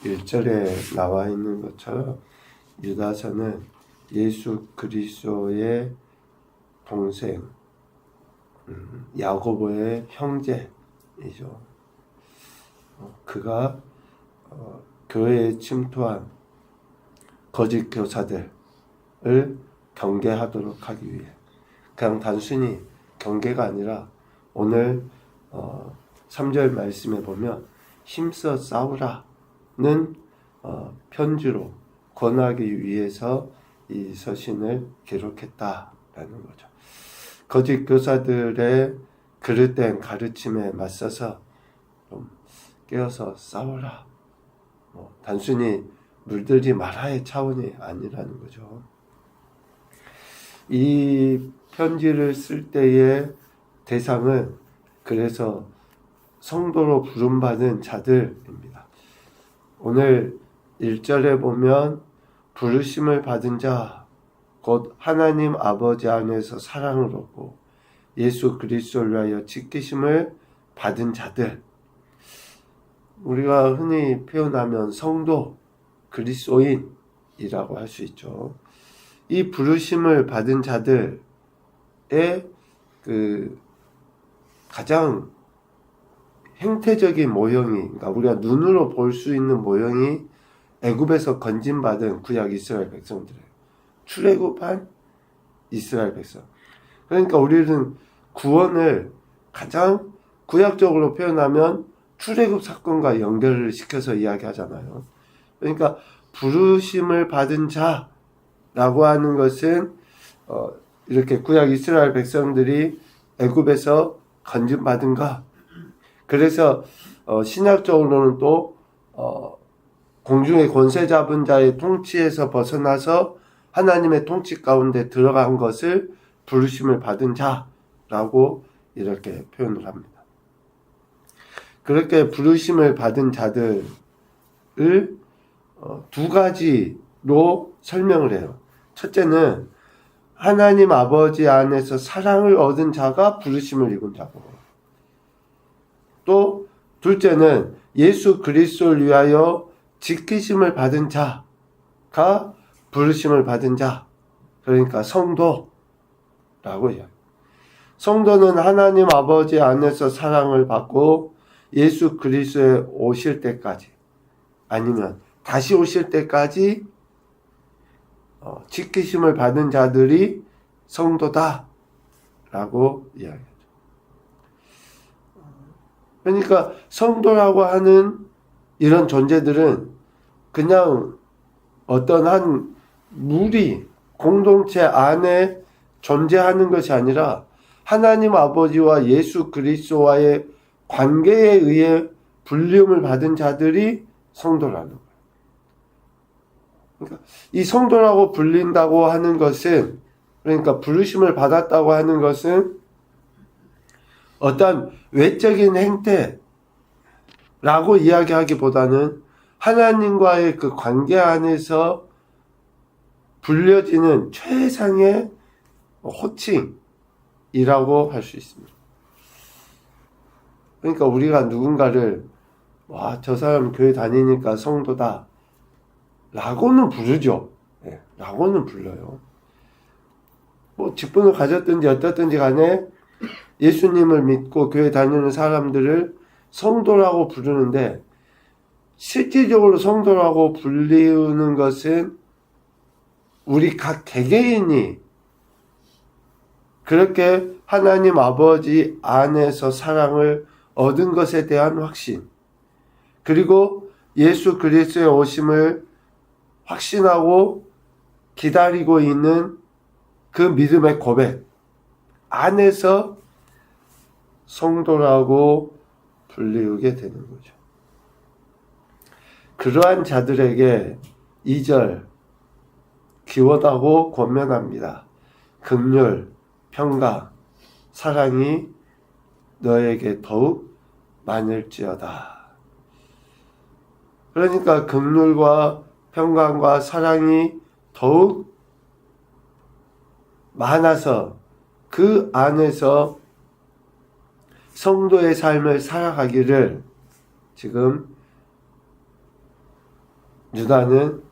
1절에 나와 있는 것처럼 유다서는 예수 그리스도의 동생, 야고보의 형제이죠. 그가 교회에 침투한 거짓 교사들을 경계하도록 하기 위해, 그냥 단순히 경계가 아니라 오늘 3절 말씀에 보면 힘써 싸우라는 편지로 권하기 위해서 이 서신을 기록했다라는 거죠. 거짓 교사들의 그릇된 가르침에 맞서서 좀 깨어서 싸워라, 단순히 물들지 말아의 차원이 아니라는 거죠. 이 편지를 쓸 때의 대상은 그래서 성도로 부름받은 자들입니다. 오늘 1절에 보면 부르심을 받은 자, 곧 하나님 아버지 안에서 사랑을 얻고 예수 그리스도를 위하여 지키심을 받은 자들, 우리가 흔히 표현하면 성도, 그리스도인이라고 할 수 있죠. 이 부르심을 받은 자들의 그 가장 형태적인 모형이, 그러니까 우리가 눈으로 볼 수 있는 모형이 애굽에서 건진받은 구약 이스라엘 백성들이에요. 출애굽한 이스라엘 백성. 그러니까 우리는 구원을 가장 구약적으로 표현하면 출애굽 사건과 연결을 시켜서 이야기하잖아요. 그러니까 부르심을 받은 자라고 하는 것은 이렇게 구약 이스라엘 백성들이 애굽에서 건진받은가. 그래서 신약적으로는 또 공중의 권세 잡은 자의 통치에서 벗어나서 하나님의 통치 가운데 들어간 것을 부르심을 받은 자라고 이렇게 표현을 합니다. 그렇게 부르심을 받은 자들을 두 가지로 설명을 해요. 첫째는 하나님 아버지 안에서 사랑을 얻은 자가 부르심을 입은 자고, 또 둘째는 예수 그리스도를 위하여 지키심을 받은 자가 부르심을 받은 자, 그러니까 성도라고 해요. 성도는 하나님 아버지 안에서 사랑을 받고 예수 그리스도에 오실 때까지, 아니면 다시 오실 때까지 지키심을 받은 자들이 성도다라고 이야기하죠. 그러니까 성도라고 하는 이런 존재들은 그냥 어떤 한 무리, 공동체 안에 존재하는 것이 아니라 하나님 아버지와 예수 그리스도와의 관계에 의해 불림을 받은 자들이 성도라는 거예요. 그러니까 이 성도라고 불린다고 하는 것은, 그러니까 부르심을 받았다고 하는 것은 어떤 외적인 행태라고 이야기하기보다는 하나님과의 그 관계 안에서 불려지는 최상의 호칭이라고 할 수 있습니다. 그러니까 우리가 누군가를 저 사람 교회 다니니까 성도다 라고는 부르죠. 네, 라고는 불러요. 직분을 가졌든지 어떻든지 간에 예수님을 믿고 교회 다니는 사람들을 성도라고 부르는데, 실질적으로 성도라고 불리우는 것은 우리 각 개개인이 그렇게 하나님 아버지 안에서 사랑을 얻은 것에 대한 확신, 그리고 예수 그리스도의 오심을 확신하고 기다리고 있는 그 믿음의 고백 안에서 성도라고 불리우게 되는 거죠. 그러한 자들에게 2절 기원하고 권면합니다. 긍휼, 평강, 사랑이 너에게 더욱 많을지어다. 그러니까 긍휼과 평강과 사랑이 더욱 많아서 그 안에서 성도의 삶을 살아가기를 지금 유다는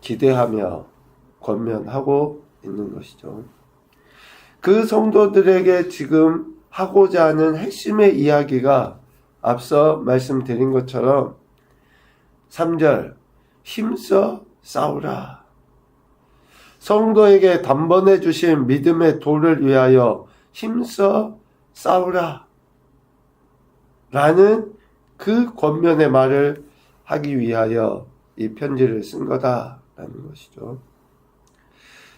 기대하며 권면하고 있는 것이죠. 그 성도들에게 지금 하고자 하는 핵심의 이야기가 앞서 말씀드린 것처럼 3절 힘써 싸우라. 성도에게 단번에 주신 믿음의 도를 위하여 힘써 싸우라 라는 그 권면의 말을 하기 위하여 이 편지를 쓴 거다라는 것이죠.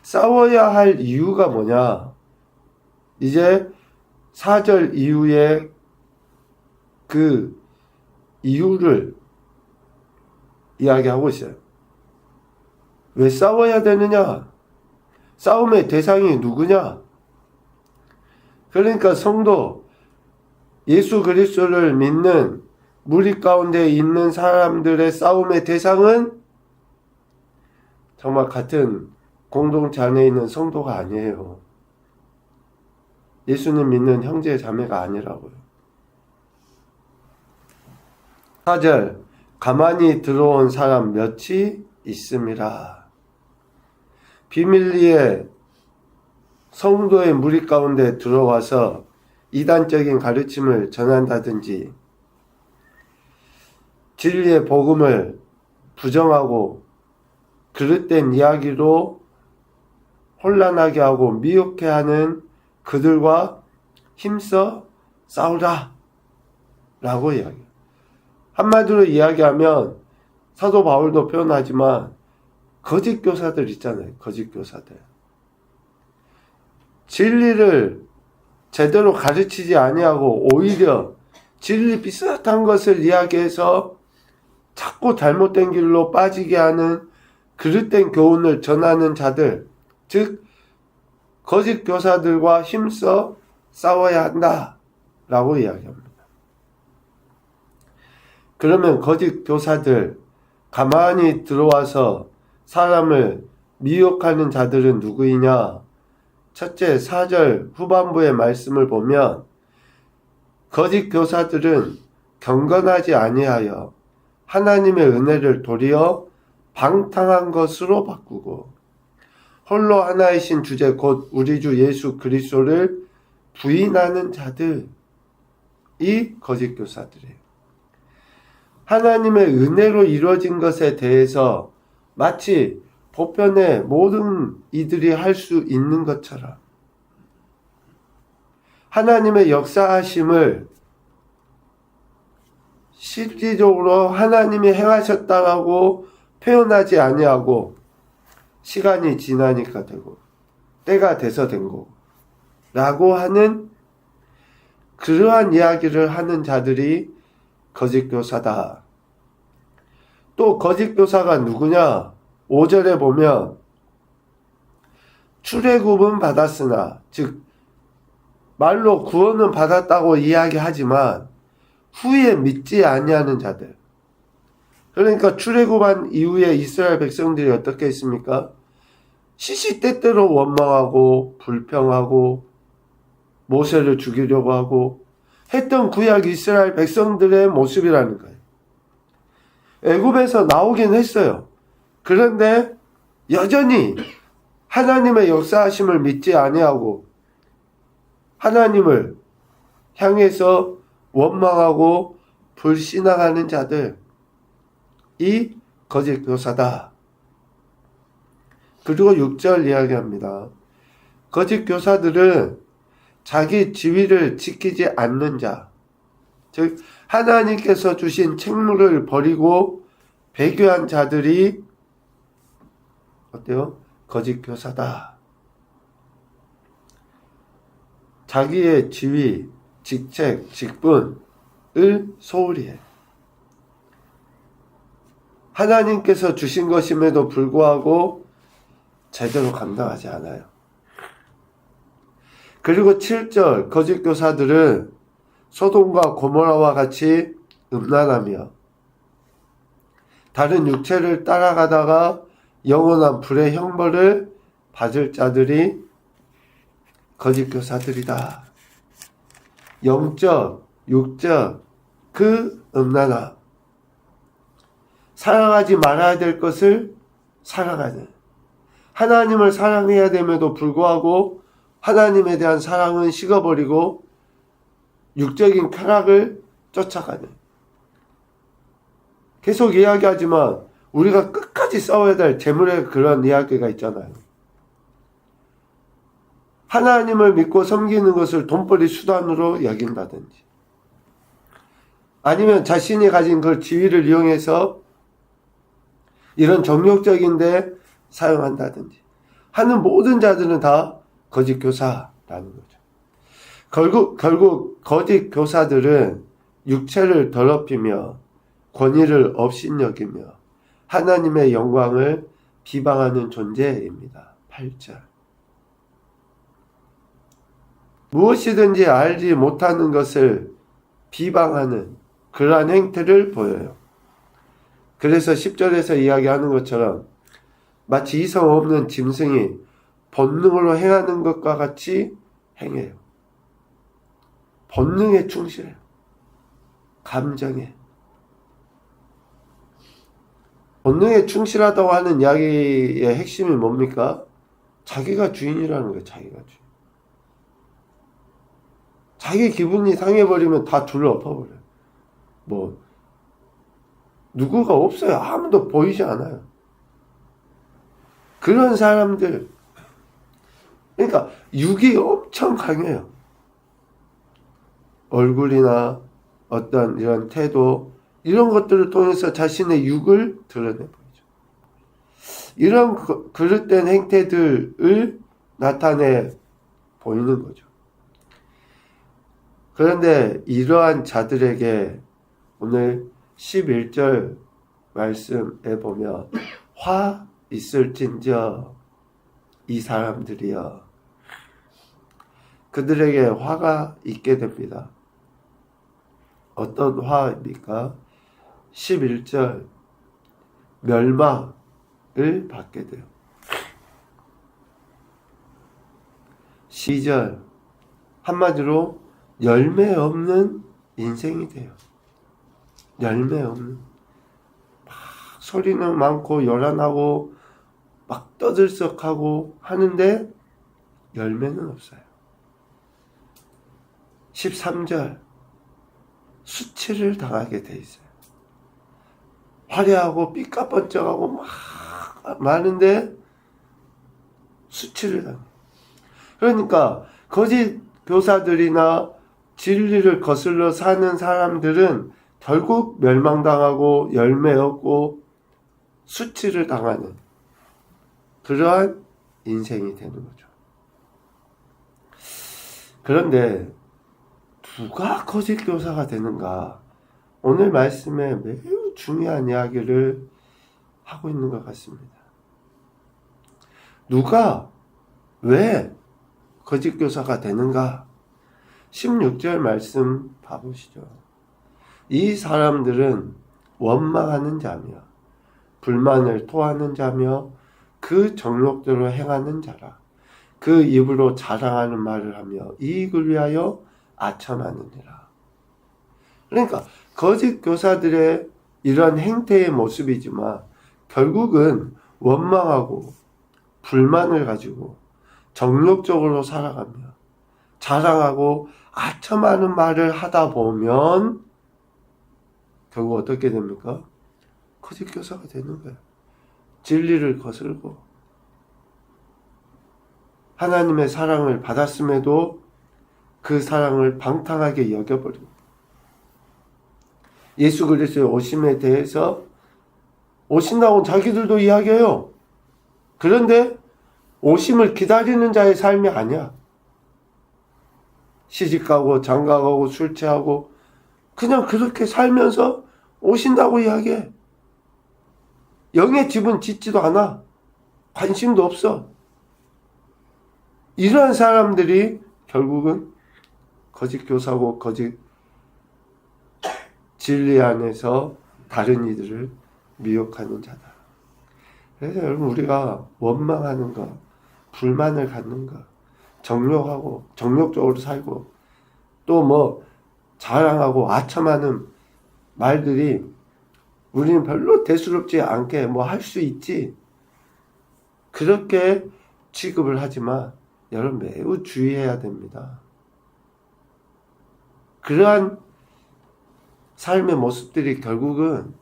싸워야 할 이유가 뭐냐? 이제 4절 이후에 그 이유를 이야기하고 있어요. 왜 싸워야 되느냐? 싸움의 대상이 누구냐? 그러니까 성도, 예수 그리스도를 믿는 무리 가운데 있는 사람들의 싸움의 대상은 정말 같은 공동체 안에 있는 성도가 아니에요. 예수님 믿는 형제 자매가 아니라고요. 4절 가만히 들어온 사람 몇이 있음이라. 비밀리에 성도의 무리 가운데 들어와서 이단적인 가르침을 전한다든지 진리의 복음을 부정하고 그릇된 이야기로 혼란하게 하고 미혹해 하는 그들과 힘써 싸우라 라고 이야기해요. 한마디로 이야기하면 사도 바울도 표현하지만 거짓 교사들 있잖아요. 거짓 교사들. 진리를 제대로 가르치지 아니하고 오히려 진리 비슷한 것을 이야기해서 자꾸 잘못된 길로 빠지게 하는 그릇된 교훈을 전하는 자들, 즉 거짓 교사들과 힘써 싸워야 한다 라고 이야기합니다. 그러면 거짓 교사들, 가만히 들어와서 사람을 미혹하는 자들은 누구이냐? 첫째, 4절 후반부의 말씀을 보면 거짓 교사들은 경건하지 아니하여 하나님의 은혜를 도리어 방탕한 것으로 바꾸고 홀로 하나이신 주제 곧 우리 주 예수 그리스도를 부인하는 자들이 거짓 교사들이에요. 하나님의 은혜로 이루어진 것에 대해서 마치 보편의 모든 이들이 할 수 있는 것처럼 하나님의 역사하심을 실질적으로 하나님이 행하셨다라고 표현하지 아니하고 시간이 지나니까 되고 때가 돼서 된 거고 라고 하는 그러한 이야기를 하는 자들이 거짓 교사다. 또 거짓 교사가 누구냐? 5절에 보면 출애굽은 받았으나, 즉 말로 구원은 받았다고 이야기하지만 후에 믿지 아니하는 자들. 그러니까 출애굽한 이후에 이스라엘 백성들이 어떻게 했습니까? 시시때때로 원망하고 불평하고 모세를 죽이려고 하고 했던 구약 이스라엘 백성들의 모습이라는 거예요. 애굽에서 나오긴 했어요. 그런데 여전히 하나님의 역사하심을 믿지 아니하고 하나님을 향해서 원망하고 불신앙하는 자들, 이 거짓 교사다. 그리고 6절 이야기합니다. 거짓 교사들은 자기 지위를 지키지 않는 자, 즉 하나님께서 주신 책무를 버리고 배교한 자들이 어때요? 거짓 교사다. 자기의 지위, 직책, 직분을 소홀히 해. 하나님께서 주신 것임에도 불구하고 제대로 감당하지 않아요. 그리고 7절 거짓 교사들은 소돔과 고모라와 같이 음란하며 다른 육체를 따라가다가 영원한 불의 형벌을 받을 자들이 거짓 교사들이다. 영적, 육적 그 음란함, 살아가지 말아야 될 것을 살아가는, 하나님을 사랑해야 됨에도 불구하고 하나님에 대한 사랑은 식어버리고 육적인 쾌락을 쫓아가는, 계속 이야기하지만 우리가 끝까지 싸워야 될 재물의 그런 이야기가 있잖아요. 하나님을 믿고 섬기는 것을 돈벌이 수단으로 여긴다든지, 아니면 자신이 가진 그 지위를 이용해서 이런 정욕적인 데 사용한다든지 하는 모든 자들은 다 거짓 교사라는 거죠. 결국 거짓 교사들은 육체를 더럽히며 권위를 업신여기며 하나님의 영광을 비방하는 존재입니다. 8절. 무엇이든지 알지 못하는 것을 비방하는 그러한 행태를 보여요. 그래서 10절에서 이야기하는 것처럼 마치 이성 없는 짐승이 본능으로 행하는 것과 같이 행해요. 본능에 충실해요. 감정에. 본능에 충실하다고 하는 이야기의 핵심이 뭡니까? 자기가 주인이라는 거예요. 자기가 주인. 자기 기분이 상해버리면 다 둘러 엎어버려요. 누구가 없어요. 아무도 보이지 않아요. 그런 사람들, 그러니까 육이 엄청 강해요. 얼굴이나 어떤 이런 태도, 이런 것들을 통해서 자신의 육을 드러내보이죠. 이런 그릇된 행태들을 나타내 보이는 거죠. 그런데 이러한 자들에게 오늘 11절 말씀에 보면 화 있을진저 이 사람들이여, 그들에게 화가 있게 됩니다. 어떤 화입니까? 11절 멸망을 받게 돼요. 12절 한마디로 열매 없는 인생이 돼요. 열매 없는, 막 소리는 많고 요란하고 막 떠들썩하고 하는데 열매는 없어요. 13절 수치를 당하게 돼 있어요. 화려하고 삐까번쩍하고 막 많은데 수치를 당해요. 그러니까 거짓 교사들이나 진리를 거슬러 사는 사람들은 결국 멸망당하고 열매 없고 수치를 당하는 그러한 인생이 되는 거죠. 그런데 누가 거짓 교사가 되는가? 오늘 말씀에 매우 중요한 이야기를 하고 있는 것 같습니다. 누가 왜 거짓 교사가 되는가? 16절 말씀 봐보시죠. 이 사람들은 원망하는 자며 불만을 토하는 자며 그 정욕대로 행하는 자라. 그 입으로 자랑하는 말을 하며 이익을 위하여 아첨하느니라. 그러니까 거짓 교사들의 이런 행태의 모습이지만 결국은 원망하고 불만을 가지고 정욕적으로 살아가며 자랑하고 아첨하는 말을 하다 보면 결국 어떻게 됩니까? 거짓 교사가 되는 거예요. 진리를 거슬고 하나님의 사랑을 받았음에도 그 사랑을 방탕하게 여겨버리고 예수 그리스도의 오심에 대해서 오신다고 자기들도 이야기해요. 그런데 오심을 기다리는 자의 삶이 아니야. 시집가고 장가가고 술 취하고 그냥 그렇게 살면서 오신다고 이야기해. 영의 집은 짓지도 않아. 관심도 없어. 이러한 사람들이 결국은 거짓 교사고 거짓 진리 안에서 다른 이들을 미혹하는 자다. 그래서 여러분, 우리가 원망하는 것, 불만을 갖는 것, 정욕하고 정욕적으로 살고 또 자랑하고 아첨하는 말들이 우리는 별로 대수롭지 않게 뭐 할 수 있지. 그렇게 취급을 하지만 여러분 매우 주의해야 됩니다. 그러한 삶의 모습들이 결국은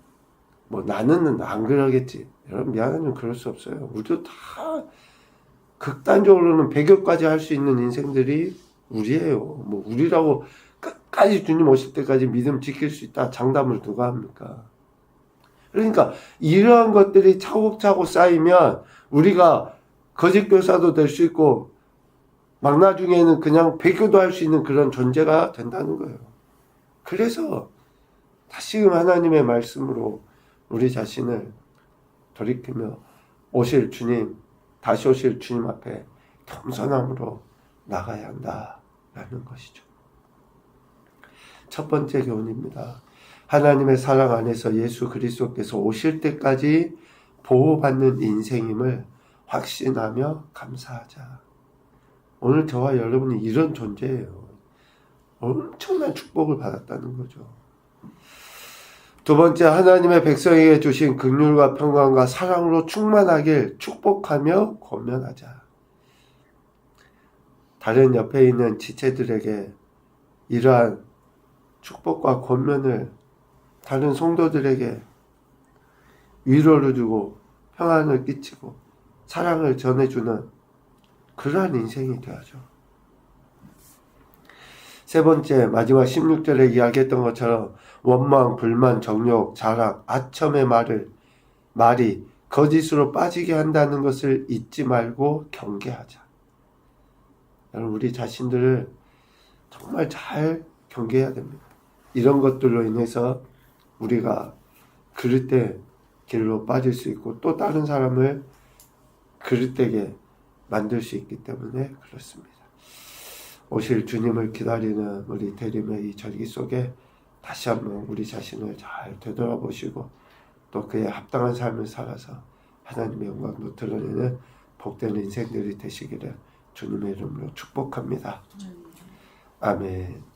뭐 나는 안 그러겠지. 여러분 미안하지만 그럴 수 없어요. 우리도 다 극단적으로는 배교까지 할 수 있는 인생들이 우리예요. 뭐 우리라고 끝까지 주님 오실 때까지 믿음 지킬 수 있다 장담을 누가 합니까? 그러니까 이러한 것들이 차곡차곡 쌓이면 우리가 거짓 교사도 될 수 있고 막 나중에는 그냥 배교도 할 수 있는 그런 존재가 된다는 거예요. 그래서 다시금 하나님의 말씀으로 우리 자신을 돌이키며 오실 주님, 다시 오실 주님 앞에 겸손함으로 나가야 한다라는 것이죠. 첫 번째 교훈입니다. 하나님의 사랑 안에서 예수 그리스도께서 오실 때까지 보호받는 인생임을 확신하며 감사하자. 오늘 저와 여러분이 이런 존재예요. 엄청난 축복을 받았다는 거죠. 두 번째, 하나님의 백성에게 주신 긍휼과 평강과 사랑으로 충만하길 축복하며 권면하자. 다른 옆에 있는 지체들에게 이러한 축복과 권면을 다른 성도들에게 위로를 주고 평안을 끼치고 사랑을 전해주는 그러한 인생이 되어야죠. 세 번째, 마지막 16절에 이야기했던 것처럼 원망, 불만, 정욕, 자랑, 아첨의 말이 거짓으로 빠지게 한다는 것을 잊지 말고 경계하자. 여러분, 우리 자신들을 정말 잘 경계해야 됩니다. 이런 것들로 인해서 우리가 그릇된 길로 빠질 수 있고 또 다른 사람을 그릇되게 만들 수 있기 때문에 그렇습니다. 오실 주님을 기다리는 우리 대림의 이 절기 속에 다시 한번 우리 자신을 잘 되돌아보시고 또 그에 합당한 삶을 살아서 하나님의 영광도 드러내는 복된 인생들이 되시기를 주님의 이름으로 축복합니다. 아멘.